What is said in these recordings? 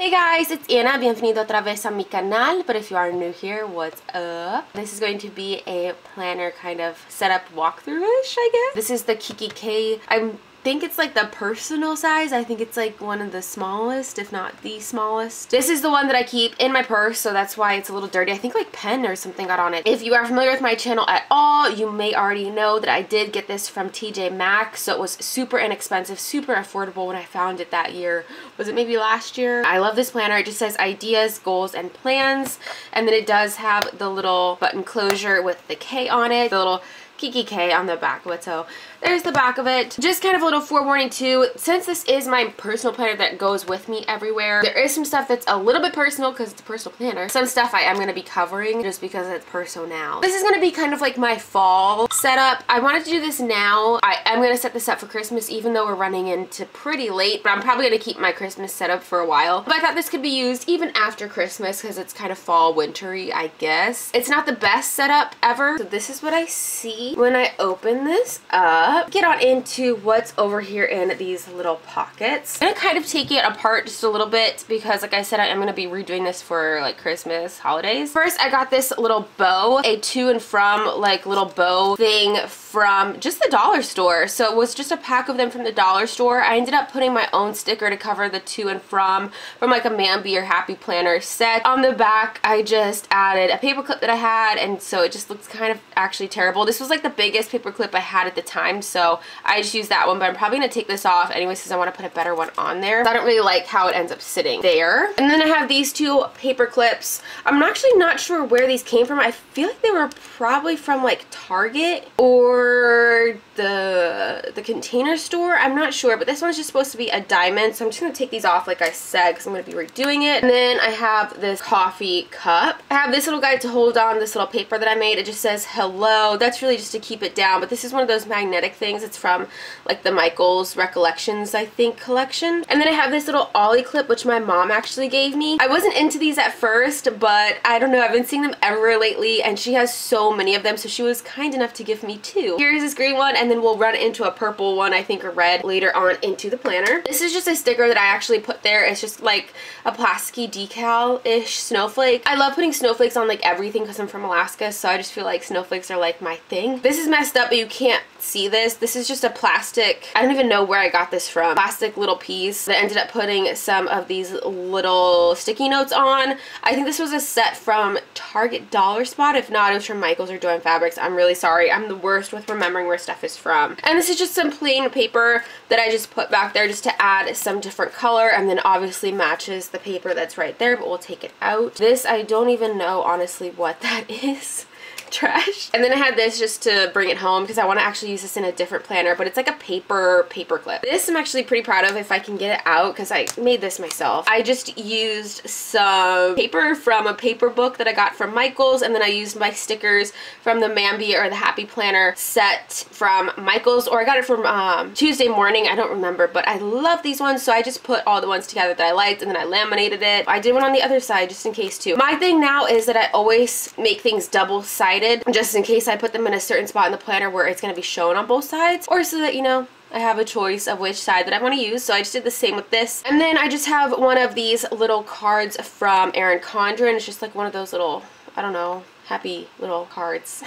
Hey guys, it's Anna. Bienvenido otra vez a mi canal. But if you are new here, what's up? This is going to be a planner kind of setup walkthrough-ish, I guess. This is the Kikki K. I think it's like the personal size. I think it's like one of the smallest, if not the smallest. This is the one that I keep in my purse, so that's why it's a little dirty. I think like pen or something got on it. If you are familiar with my channel at all, you may already know that I did get this from TJ Maxx, so it was super inexpensive, super affordable when I found it that year. Was it maybe last year? I love this planner. It just says ideas, goals, and plans, and then it does have the little button closure with the K on it, the little Kikki K on the back of it. So there's the back of it. Just kind of a little forewarning too, since this is my personal planner that goes with me everywhere, there is some stuff that's a little bit personal because it's a personal planner. Some stuff I am going to be covering just because it's personal. This is going to be kind of like my fall setup. I wanted to do this now. I am going to set this up for Christmas even though we're running into pretty late, but I'm probably going to keep my Christmas setup for a while. But I thought this could be used even after Christmas because it's kind of fall wintry, I guess. It's not the best setup ever. So this is what I see when I open this up. Get on into what's over here in these little pockets. I'm gonna kind of take it apart just a little bit because like I said, I am gonna be redoing this for like Christmas holidays. First, I got this little bow, a to and from like little bow thing from just the dollar store. So it was just a pack of them from the dollar store. I ended up putting my own sticker to cover the to and from like a Mambi or Happy Planner set. On the back, I just added a paper clip that I had, and so it just looks kind of actually terrible. This was like the biggest paper clip I had at the time, so I just used that one, but I'm probably going to take this off anyways because I want to put a better one on there. I don't really like how it ends up sitting there. And then I have these two paper clips. I'm actually not sure where these came from. I feel like they were probably from like Target or the Container Store. I'm not sure, but this one's just supposed to be a diamond, so I'm just going to take these off like I said because I'm going to be redoing it. And then I have this coffee cup. I have this little guide to hold on this little paper that I made. It just says hello. That's really just to keep it down, but this is one of those magnetic things. It's from like the Michaels Recollections, I think, collection. And then I have this little ollie clip, which my mom actually gave me. I wasn't into these at first, but I don't know, I've been seeing them everywhere lately, and she has so many of them, so she was kind enough to give me two. Here's this green one, and then we'll run into a purple one, I think, or red later on into the planner. This is just a sticker that I actually put there. It's just like a plasticky decal-ish snowflake. I love putting snowflakes on like everything because I'm from Alaska, so I just feel like snowflakes are like my thing. This is messed up, but you can't see this. This is just a plastic, I don't even know where I got this from, plastic little piece that I ended up putting some of these little sticky notes on. I think this was a set from Target Dollar Spot. If not, it was from Michaels or Joann Fabrics. I'm really sorry. I'm the worst with remembering where stuff is from. And this is just some plain paper that I just put back there just to add some different color, and then obviously matches the paper that's right there, but we'll take it out. This, I don't even know honestly what that is. Trash. And then I had this just to bring it home because I want to actually use this in a different planner, but it's like a paper clip. This I'm actually pretty proud of if I can get it out because I made this myself. I just used some paper from a paper book that I got from Michaels, and then I used my stickers from the Mambi or the Happy Planner set from Michaels, or I got it from Tuesday Morning, I don't remember, but I love these ones, so I just put all the ones together that I liked, and then I laminated it. I did one on the other side just in case too. My thing now is that I always make things double-sided just in case I put them in a certain spot in the planner where it's going to be shown on both sides, or so that, you know, I have a choice of which side that I want to use. So I just did the same with this. And then I just have one of these little cards from Erin Condren. It's just like one of those little, I don't know, happy little cards.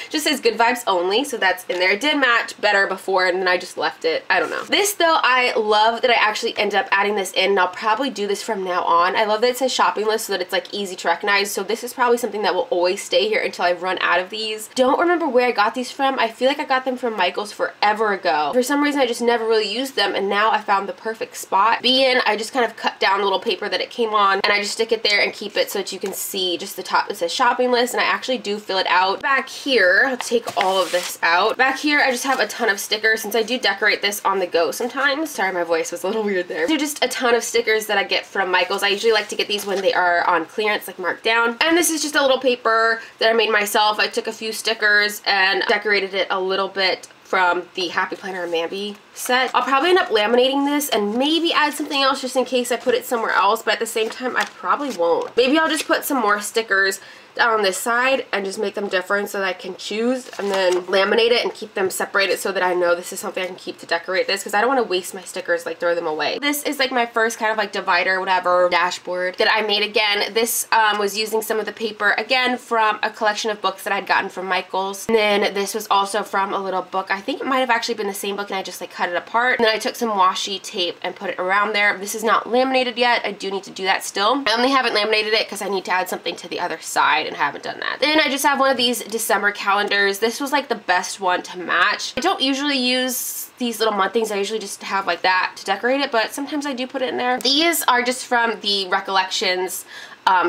Just says good vibes only, so that's in there. It did match better before, and then I just left it. I don't know. This though, I love that I actually ended up adding this in, and I'll probably do this from now on. I love that it says shopping list so that it's like easy to recognize, so this is probably something that will always stay here until I run out of these. Don't remember where I got these from. I feel like I got them from Michaels forever ago. For some reason I just never really used them, and now I found the perfect spot. I just kind of cut down the little paper that it came on, and I just stick it there and keep it so that you can see just the top that says shopping list, and I actually do fill it out. Back here, I'll take all of this out. Back here, I just have a ton of stickers since I do decorate this on the go sometimes. Sorry, my voice was a little weird there. So just a ton of stickers that I get from Michaels. I usually like to get these when they are on clearance, like marked down. And this is just a little paper that I made myself. I took a few stickers and decorated it a little bit from the Happy Planner and Mambi set. I'll probably end up laminating this and maybe add something else just in case I put it somewhere else, but at the same time I probably won't. Maybe I'll just put some more stickers down on this side and just make them different so that I can choose, and then laminate it and keep them separated so that I know this is something I can keep to decorate this, because I don't want to waste my stickers, like throw them away. This is like my first kind of like divider, whatever, dashboard that I made again. This was using some of the paper again from a collection of books that I'd gotten from Michael's, and then this was also from a little book. I think it might have actually been the same book and I just like cut it apart, and then I took some washi tape and put it around there. This is not laminated yet. I do need to do that still. I only haven't laminated it because I need to add something to the other side and haven't done that. Then I just have one of these December calendars. This was like the best one to match. I don't usually use these little month things. I usually just have like that to decorate it, but sometimes I do put it in there. These are just from the Recollections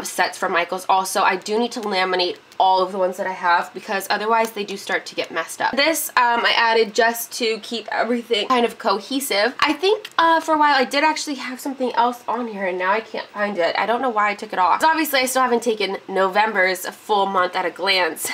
sets from Michael's. Also, I do need to laminate all of the ones that I have because otherwise they do start to get messed up. This I added just to keep everything kind of cohesive. I think for a while I did actually have something else on here and now I can't find it. I don't know why I took it off. Obviously I still haven't taken November's full month at a glance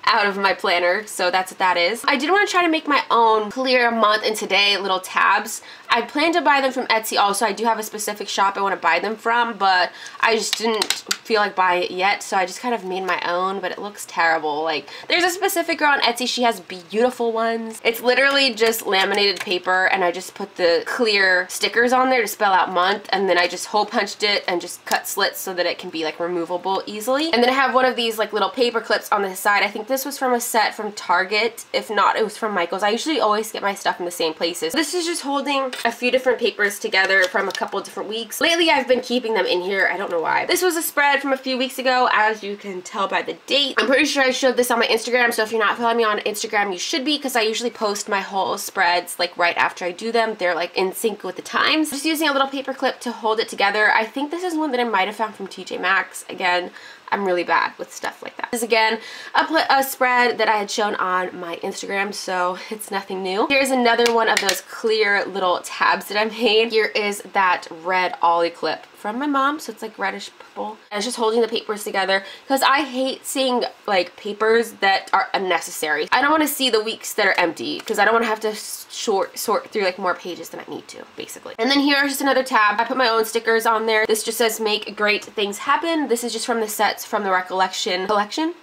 out of my planner, so that's what that is. I did want to try to make my own clear month and today little tabs. I plan to buy them from Etsy also. I do have a specific shop I want to buy them from, but I just didn't feel like buying it yet, so I just kind of made my own, but it looks terrible. Like, there's a specific girl on Etsy, she has beautiful ones. It's literally just laminated paper and I just put the clear stickers on there to spell out month, and then I just hole punched it and just cut slits so that it can be like removable easily. And then I have one of these like little paper clips on the side. I think this was from a set from Target. If not, it was from Michael's. I usually always get my stuff in the same places. This is just holding a few different papers together from a couple different weeks. Lately I've been keeping them in here. I don't know why. This was a spread from a few weeks ago, as you can tell by the date. I'm pretty sure I showed this on my Instagram, so if you're not following me on Instagram, you should be, because I usually post my whole spreads like right after I do them. They're like in sync with the times. Just using a little paper clip to hold it together. I think this is one that I might have found from TJ Maxx. Again, I'm really bad with stuff like that. This is again a spread that I had shown on my Instagram, so it's nothing new. Here's another one of those clear little tabs that I made. Here is that red ollie clip from my mom, so it's like reddish purple. And it's just holding the papers together because I hate seeing like papers that are unnecessary. I don't want to see the weeks that are empty because I don't want to have to sort through like more pages than I need to, basically. And then here's just another tab. I put my own stickers on there. This just says make great things happen. This is just from the sets from the Recollection collection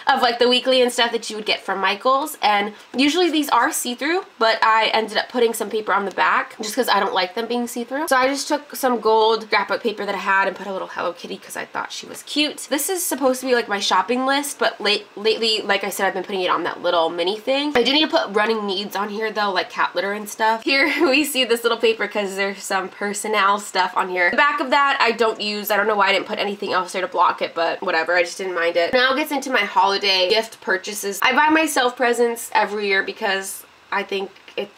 of like the weekly and stuff that you would get from Michael's, and usually these are see-through, but I ended up putting some paper on the back just because I don't like them being see-through. So I just took some gold scrapbook paper that I had and put a little Hello Kitty because I thought she was cute. This is supposed to be like my shopping list, but lately, like I said, I've been putting it on that little mini thing. I do need to put running needs on here though, like cat litter and stuff. Here we see this little paper because there's some personnel stuff on here. The back of that I don't use. I don't know why I didn't put anything else there to block it, but whatever, I just didn't mind it. Now it gets into my holiday gift purchases. I buy myself presents every year because I think it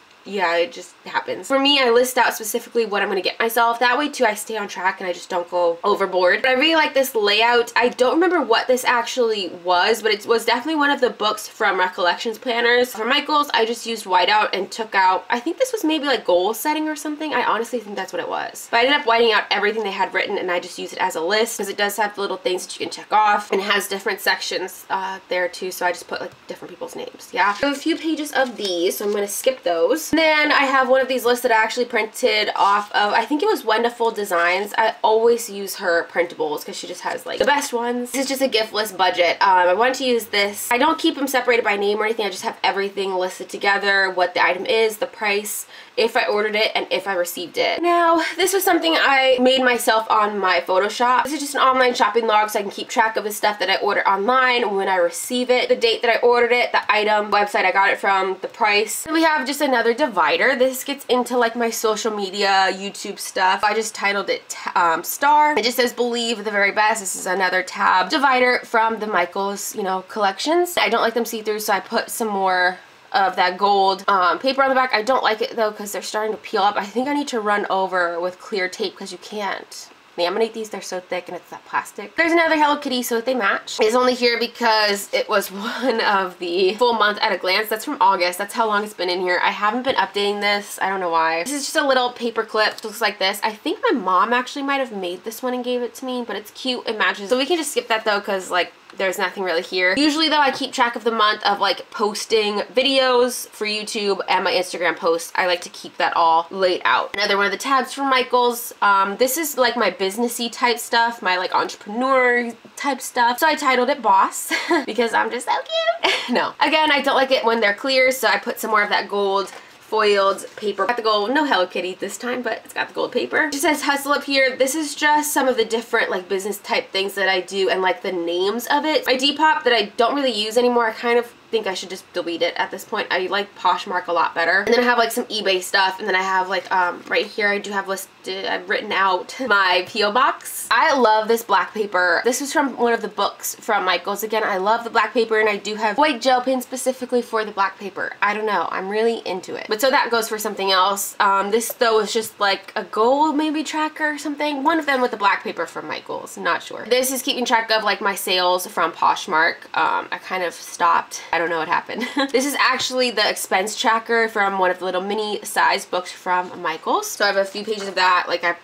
just happens. For me, I list out specifically what I'm going to get myself. That way too I stay on track and I just don't go overboard. But I really like this layout. I don't remember what this actually was, but it was definitely one of the books from Recollections planners. For Michael's, I just used whiteout and took out, I think this was maybe like goal setting or something. I honestly think that's what it was. But I ended up whiting out everything they had written and I just used it as a list because it does have little things that you can check off and it has different sections there too. So I just put like different people's names. Yeah. I have a few pages of these, so I'm going to skip those. And then I have one of these lists that I actually printed off of, I think it was Wonderful Designs. I always use her printables because she just has like the best ones. This is just a gift list budget. I wanted to use this. I don't keep them separated by name or anything. I just have everything listed together, what the item is, the price, if I ordered it, and if I received it. Now, this was something I made myself on my Photoshop. This is just an online shopping log so I can keep track of the stuff that I order online, when I receive it, the date that I ordered it, the item, website I got it from, the price. Then we have just another divider. This gets into like my social media, YouTube stuff. I just titled it Star. It just says believe the very best. This is another tab divider from the Michael's, you know, collections. I don't like them see-through, so I put some more of that gold paper on the back. I don't like it though because they're starting to peel up. I think I need to run over with clear tape because you can't laminate these. They're so thick and it's that plastic. There's another Hello Kitty so that they match. It's only here because it was one of the full month at a glance. That's from August. That's how long it's been in here. I haven't been updating this. I don't know why. This is just a little paper clip. It looks like this. I think my mom actually might have made this one and gave it to me, but it's cute. It matches. So we can just skip that though because like there's nothing really here. Usually though, I keep track of the month of like posting videos for YouTube and my Instagram posts. I like to keep that all laid out. Another one of the tabs from Michaels. This is like my businessy type stuff, my like entrepreneur type stuff. So I titled it Boss because I'm just so cute. No, again, I don't like it when they're clear, so I put some more of that gold foiled paper. Got the gold, no Hello Kitty this time, but it's got the gold paper. It just says hustle up here. This is just some of the different like business type things that I do and like the names of it. My Depop that I don't really use anymore, I kind of think I should just delete it at this point. I like Poshmark a lot better. And then I have like some eBay stuff, and then I have like right here I do have listed, I've written out my P.O. box. I love this black paper. This was from one of the books from Michaels. Again, I love the black paper, and I do have white gel pens specifically for the black paper. I don't know, I'm really into it. But so that goes for something else. This though is just like a goal maybe tracker or something. One of them with the black paper from Michaels, not sure. This is keeping track of like my sales from Poshmark. I kind of stopped. I don't know what happened. This is actually the expense tracker from one of the little mini size books from Michaels. So I have a few pages of that. Like I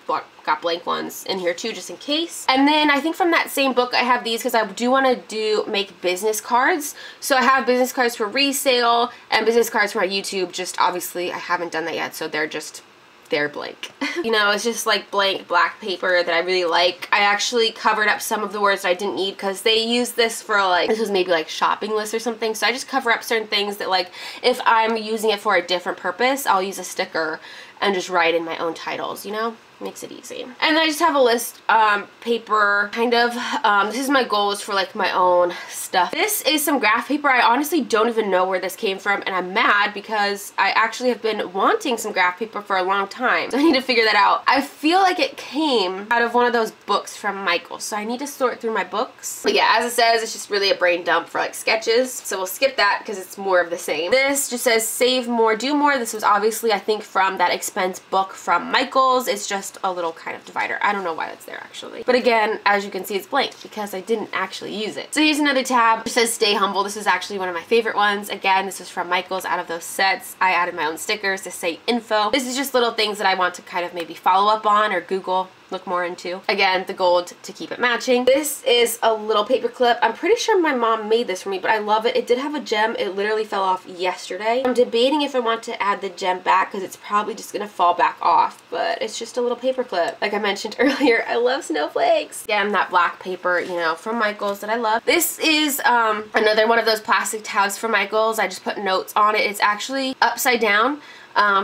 got blank ones in here too, just in case. And then I think from that same book I have these because I do want to make business cards. So I have business cards for resale and business cards for my YouTube. Just obviously I haven't done that yet, so they're blank. You know, it's just like blank black paper that I really like. I actually covered up some of the words that I didn't need because they use this for like, this was maybe like shopping lists or something. So I just cover up certain things that like, if I'm using it for a different purpose, I'll use a sticker and just write in my own titles, you know? Makes it easy. And I just have a list paper kind of. This is my goals for like my own stuff. This is some graph paper. I honestly don't even know where this came from, and I'm mad because I actually have been wanting some graph paper for a long time. So I need to figure that out. I feel like it came out of one of those books from Michaels, so I need to sort through my books. But yeah, as it says, it's just really a brain dump for like sketches. So we'll skip that because it's more of the same. This just says save more, do more. This was obviously I think from that expense book from Michaels. It's just a little kind of divider. I don't know why that's there actually. But again, as you can see, it's blank because I didn't actually use it. So here's another tab. It says stay humble. This is actually one of my favorite ones. Again, this is from Michaels. Out of those sets, I added my own stickers to say info. This is just little things that I want to kind of maybe follow up on or Google, look more into. Again, the gold to keep it matching. This is a little paper clip. I'm pretty sure my mom made this for me, but I love it. It did have a gem. It literally fell off yesterday. I'm debating if I want to add the gem back because it's probably just gonna fall back off, but it's just a little paper clip. Like I mentioned earlier, I love snowflakes. Again, that black paper, you know, from Michaels that I love. This is another one of those plastic tabs from Michaels. I just put notes on it. It's actually upside down.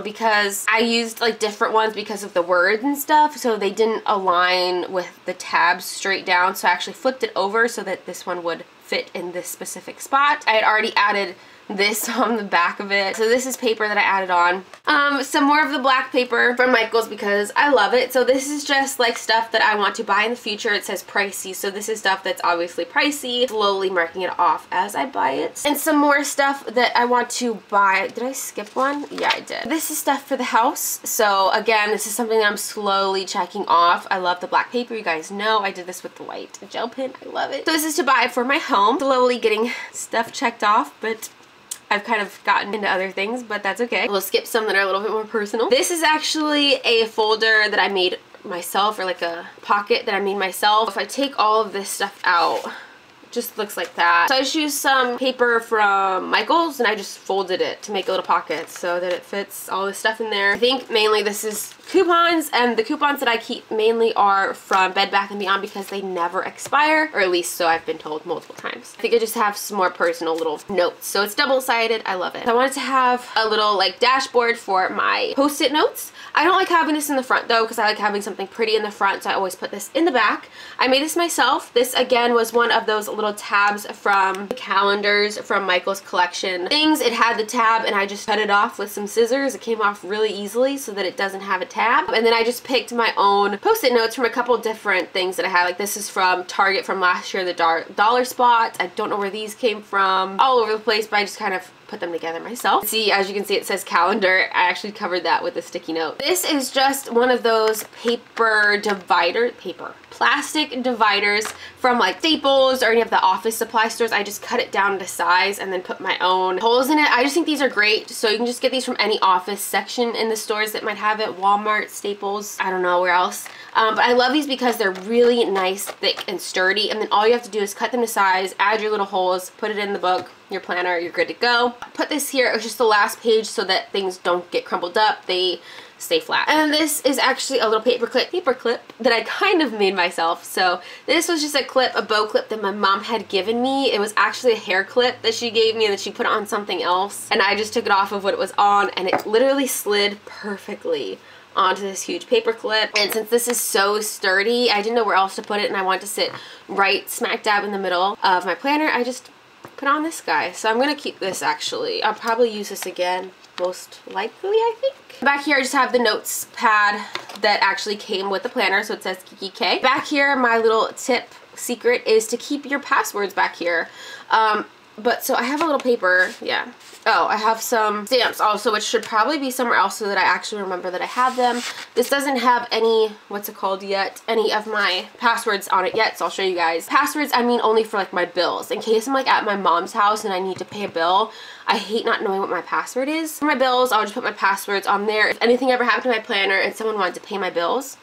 Because I used like different ones because of the words and stuff, so they didn't align with the tabs straight down, so I actually flipped it over so that this one would fit in this specific spot. I had already added this on the back of it. So this is paper that I added on. Some more of the black paper from Michaels because I love it. So this is just like stuff that I want to buy in the future. It says pricey, so this is stuff that's obviously pricey. Slowly marking it off as I buy it. And some more stuff that I want to buy. Did I skip one? Yeah, I did. This is stuff for the house. So again, this is something that I'm slowly checking off. I love the black paper. You guys know I did this with the white gel pen. I love it. So this is to buy for my home. Slowly getting stuff checked off, but I've kind of gotten into other things, but that's okay. We'll skip some that are a little bit more personal. This is actually a folder that I made myself, or like a pocket that I made myself. If I take all of this stuff out, it just looks like that. So I just used some paper from Michaels and I just folded it to make a little pocket so that it fits all this stuff in there. I think mainly this is coupons, and the coupons that I keep mainly are from Bed Bath & Beyond because they never expire, or at least so I've been told multiple times. I think I just have some more personal little notes, so it's double-sided. I love it. I wanted to have a little like dashboard for my post-it notes. I don't like having this in the front though because I like having something pretty in the front, so I always put this in the back. I made this myself. This again was one of those little tabs from calendars from Michael's collection things. It had the tab and I just cut it off with some scissors. It came off really easily so that it doesn't have a tab. And then I just picked my own post-it notes from a couple different things that I had. Like this is from Target from last year, the dollar spots. I don't know where these came from. All over the place, but I just kind of put them together myself. See, as you can see, it says calendar. I actually covered that with a sticky note. This is just one of those plastic dividers from like Staples or any of the office supply stores. I just cut it down to size and then put my own holes in it. I just think these are great. So you can just get these from any office section in the stores that might have it. Walmart, Staples, I don't know where else. But I love these because they're really nice, thick, and sturdy. And then all you have to do is cut them to size, add your little holes, put it in the book, your planner, you're good to go. Put this here, it was just the last page so that things don't get crumpled up. They stay flat. And this is actually a little paper clip that I kind of made myself. So this was just a bow clip that my mom had given me. It was actually a hair clip that she gave me and that she put on something else. And I just took it off of what it was on, and it literally slid perfectly onto this huge paper clip. And since this is so sturdy, I didn't know where else to put it, and I want to sit right smack dab in the middle of my planner. I just put on this guy. So I'm gonna keep this actually. I'll probably use this again, most likely, I think. Back here I just have the notes pad that actually came with the planner, so it says Kikki K. Back here, my little tip secret is to keep your passwords back here. But so I have a little paper, yeah. Oh, I have some stamps also, which should probably be somewhere else so that I actually remember that I have them. This doesn't have any, what's it called yet, any of my passwords on it yet, so I'll show you guys. Passwords, I mean only for like my bills. In case I'm like at my mom's house and I need to pay a bill, I hate not knowing what my password is. For my bills, I'll just put my passwords on there. If anything ever happened to my planner and someone wanted to pay my bills,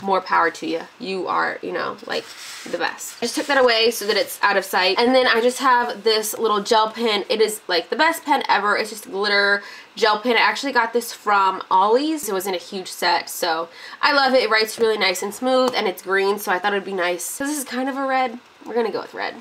more power to you. You are, you know, like the best. I just took that away so that it's out of sight. And then I just have this little gel pen. It is like the best pen ever. It's just a glitter gel pen. I actually got this from Ollie's. It was in a huge set, so I love it. It writes really nice and smooth, and it's green, so I thought it would be nice. So this is kind of a red. We're gonna go with red.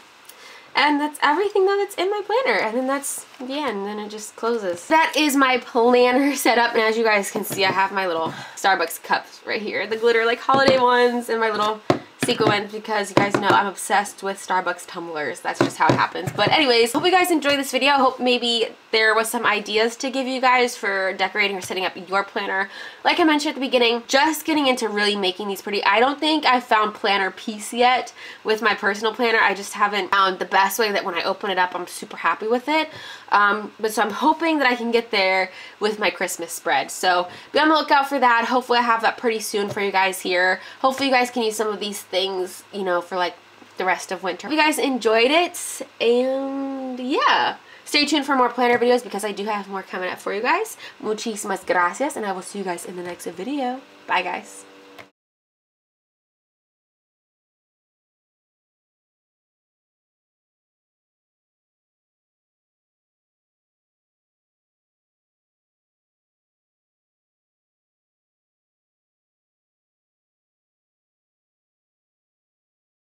And that's everything that's in my planner. And then that's the end. Then it just closes. That is my planner setup. And as you guys can see, I have my little Starbucks cups right here. The glitter like holiday ones, and my little sequins, because you guys know I'm obsessed with Starbucks tumblers. That's just how it happens. But anyways, hope you guys enjoyed this video. Hope maybe there was some ideas to give you guys for decorating or setting up your planner. Like I mentioned at the beginning, just getting into really making these pretty. I don't think I found planner peace yet with my personal planner. I just haven't found the best way that when I open it up, I'm super happy with it. But so I'm hoping that I can get there with my Christmas spread. So be on the lookout for that. Hopefully I have that pretty soon for you guys here. Hopefully you guys can use some of these things, you know, for like the rest of winter. Hope you guys enjoyed it, and yeah. Stay tuned for more planner videos because I do have more coming up for you guys. Muchísimas gracias, and I will see you guys in the next video. Bye, guys.